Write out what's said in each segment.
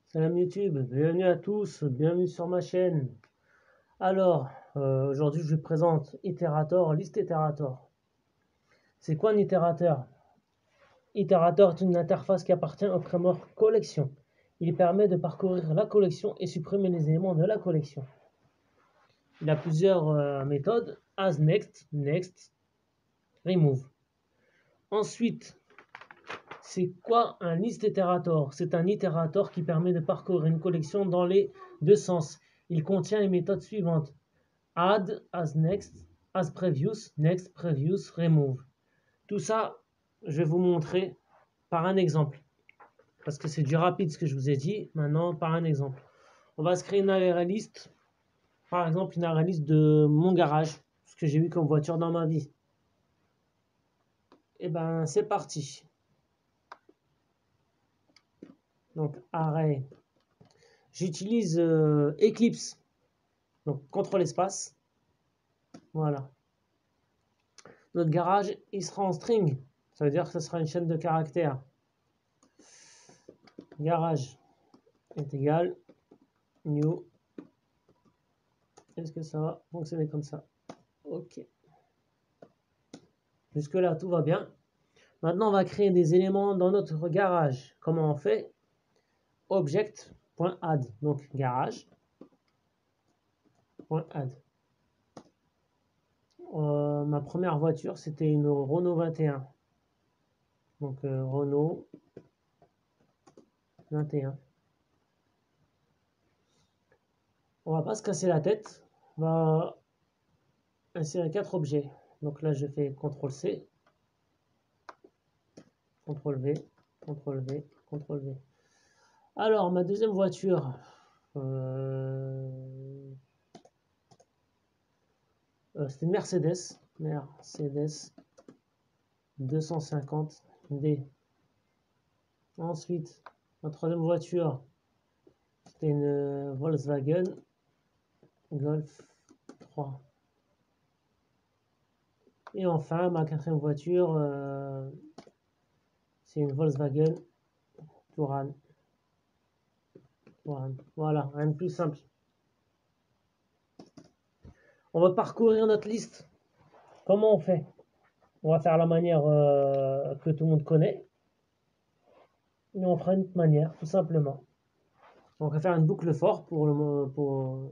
Salam YouTube, bienvenue à tous, bienvenue sur ma chaîne. Alors, aujourd'hui je vous présente Iterator, liste Iterator. C'est quoi un itérateur? Iterator est une interface qui appartient au framework collection. Il permet de parcourir la collection et supprimer les éléments de la collection. Il a plusieurs méthodes, as next, next, remove. Ensuite, c'est quoi un list iterator? C'est un itérator qui permet de parcourir une collection dans les deux sens. Il contient les méthodes suivantes: add, as next, as previous, next, previous, remove. Tout ça, je vais vous montrer par un exemple. Parce que c'est du rapide ce que je vous ai dit. Maintenant, par un exemple. On va se créer une array list. Par exemple, une array list de mon garage. Ce que j'ai eu comme voiture dans ma vie. Et ben, c'est parti. Donc, array. J'utilise Eclipse. Donc, contrôle espace. Voilà. Notre garage, il sera en string. Ça veut dire que ce sera une chaîne de caractères. Garage est égal new. Est-ce que ça va fonctionner comme ça? Ok. Jusque là, tout va bien. Maintenant, on va créer des éléments dans notre garage. Comment on fait? Object.add. Donc, garage.add. Ma première voiture, c'était une Renault 21. Donc, Renault 21. On va pas se casser la tête. On va insérer 4 objets. Donc là, je fais CTRL-C, CTRL-V, CTRL-V, CTRL-V. Alors, ma deuxième voiture, c'était une Mercedes 250D. Ensuite, ma troisième voiture, c'était une Volkswagen Golf 3. Et enfin, ma quatrième voiture, c'est une Volkswagen Touran. Voilà, rien de plus simple. On va parcourir notre liste. Comment on fait? On va faire la manière que tout le monde connaît. Et on fera une autre manière, tout simplement. On va faire une boucle for pour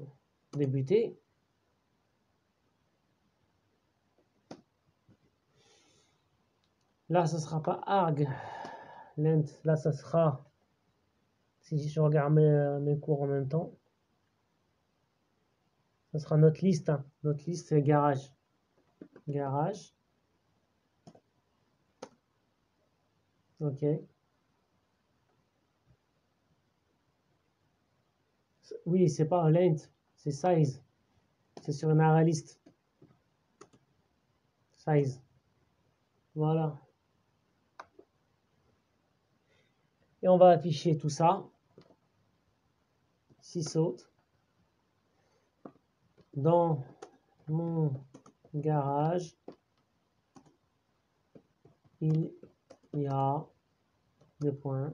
débuter. Là, ce ne sera pas arg length. Là, ça sera, si je regarde mes cours en même temps, ça sera notre liste. Hein. Notre liste, c'est garage. Garage. OK. Oui, c'est pas un length, c'est size. C'est sur une array list. Size. Voilà. Et on va afficher tout ça. 6 sautes. Dans mon garage, il y a deux points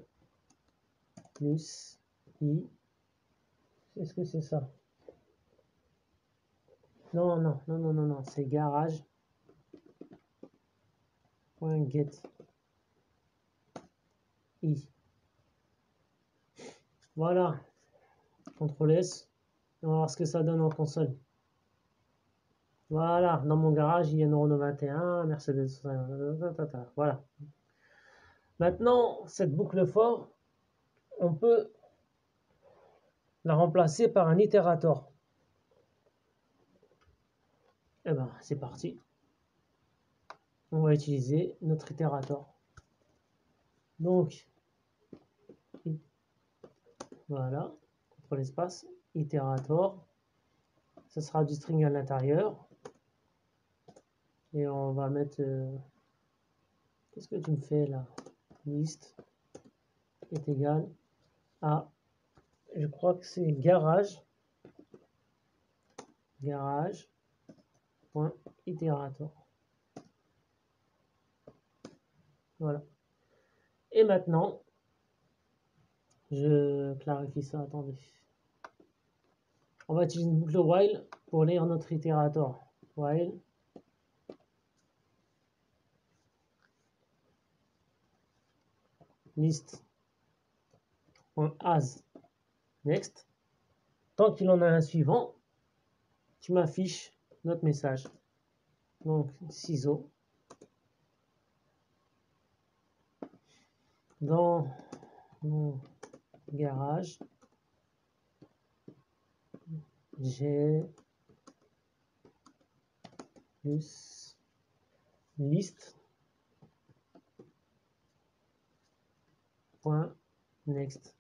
plus i. Est-ce que c'est ça? Non, c'est garage. Get i. Voilà. CTRL S. On va voir ce que ça donne en console. Voilà. Dans mon garage, il y a une Renault 21, Mercedes. Voilà. Maintenant, cette boucle for, on peut la remplacer par un itérator. Eh ben, c'est parti. On va utiliser notre itérator. Donc, voilà, contre l'espace, itérator. Ce sera du string à l'intérieur. Et on va mettre... qu'est-ce que tu me fais là? Liste est égal à... Je crois que c'est garage. Garage.itérator. Voilà. Et maintenant, je clarifie ça, attendez. On va utiliser une boucle while pour lire notre itérateur. While list.as next. Tant qu'il en a un suivant, tu m'affiches notre message. Donc, ciseaux. Dans mon garage, j'ai plus list point next.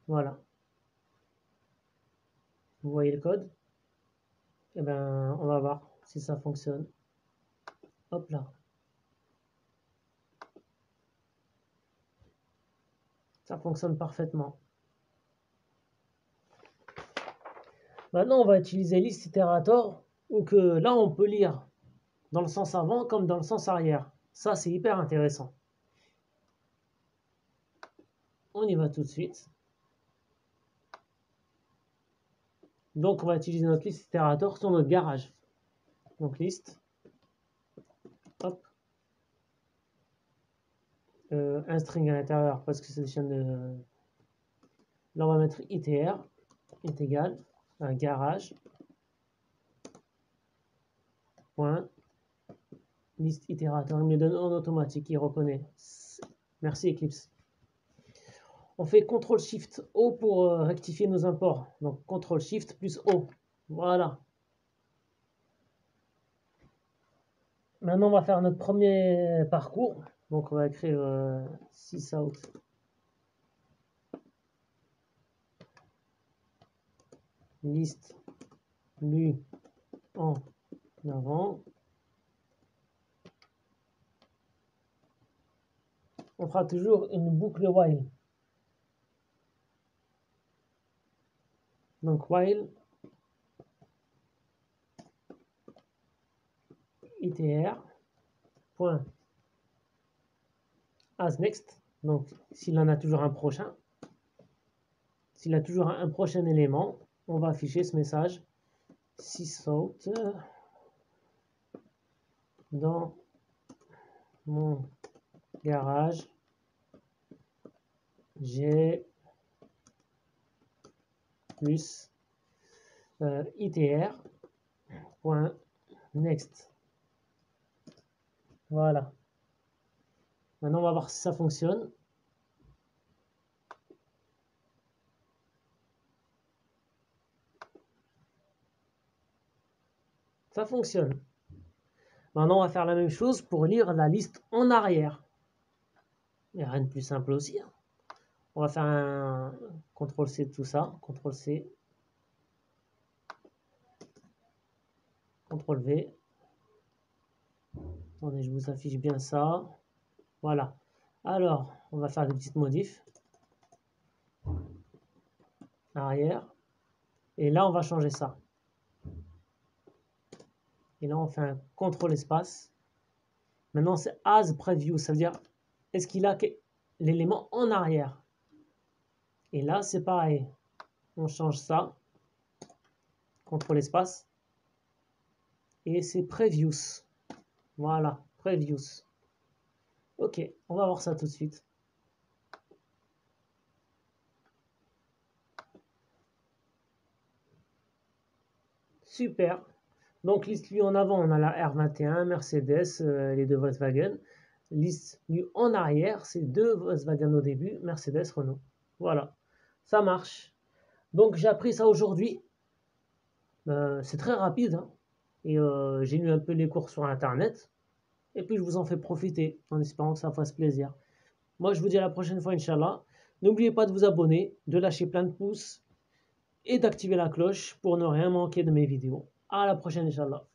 Voilà. Vous voyez le code? Eh ben, on va voir si ça fonctionne. Hop là. Ça fonctionne parfaitement. Maintenant, on va utiliser list iterator où que là, on peut lire dans le sens avant comme dans le sens arrière. Ça, c'est hyper intéressant. On y va tout de suite. Donc, on va utiliser notre list itérator sur notre garage. Donc, list. Hop. Un string à l'intérieur parce que c'est des chaînes de... Là, on va mettre itr est égal à un garage. Point. List itérator. Il me donne en automatique. Il reconnaît. Merci Eclipse. On fait CTRL-SHIFT-O pour rectifier nos imports. Donc CTRL-SHIFT plus O. Voilà. Maintenant, on va faire notre premier parcours. Donc, on va écrire sysout. Liste lu en avant. On fera toujours une boucle while. Donc, while itr point as next. Donc, s'il en a toujours un prochain, s'il a toujours un prochain élément, on va afficher ce message sysout dans mon garage, j'ai plus itr point next. Voilà. Maintenant, on va voir si ça fonctionne. Ça fonctionne. Maintenant, on va faire la même chose pour lire la liste en arrière. Il n'y a rien de plus simple aussi. Hein. On va faire un CTRL-C de tout ça. CTRL-C. CTRL-V. Attendez, je vous affiche bien ça. Voilà. Alors, on va faire des petites modifs. Arrière. Et là, on va changer ça. Et là, on fait un CTRL espace. Maintenant, c'est as preview. Ça veut dire, est-ce qu'il a l'élément en arrière? Et là, c'est pareil. On change ça. CTRL espace. Et c'est previews. Voilà, previews. Ok, on va voir ça tout de suite. Super. Donc, liste lui en avant, on a la R21, Mercedes, les deux Volkswagen. Liste lui en arrière, c'est deux Volkswagen au début, Mercedes, Renault. Voilà, ça marche. Donc, j'ai appris ça aujourd'hui. C'est très rapide. Hein. Et j'ai lu un peu les cours sur Internet. Et puis, je vous en fais profiter en espérant que ça fasse plaisir. Moi, je vous dis à la prochaine fois, Inch'Allah. N'oubliez pas de vous abonner, de lâcher plein de pouces et d'activer la cloche pour ne rien manquer de mes vidéos. À la prochaine, Inch'Allah.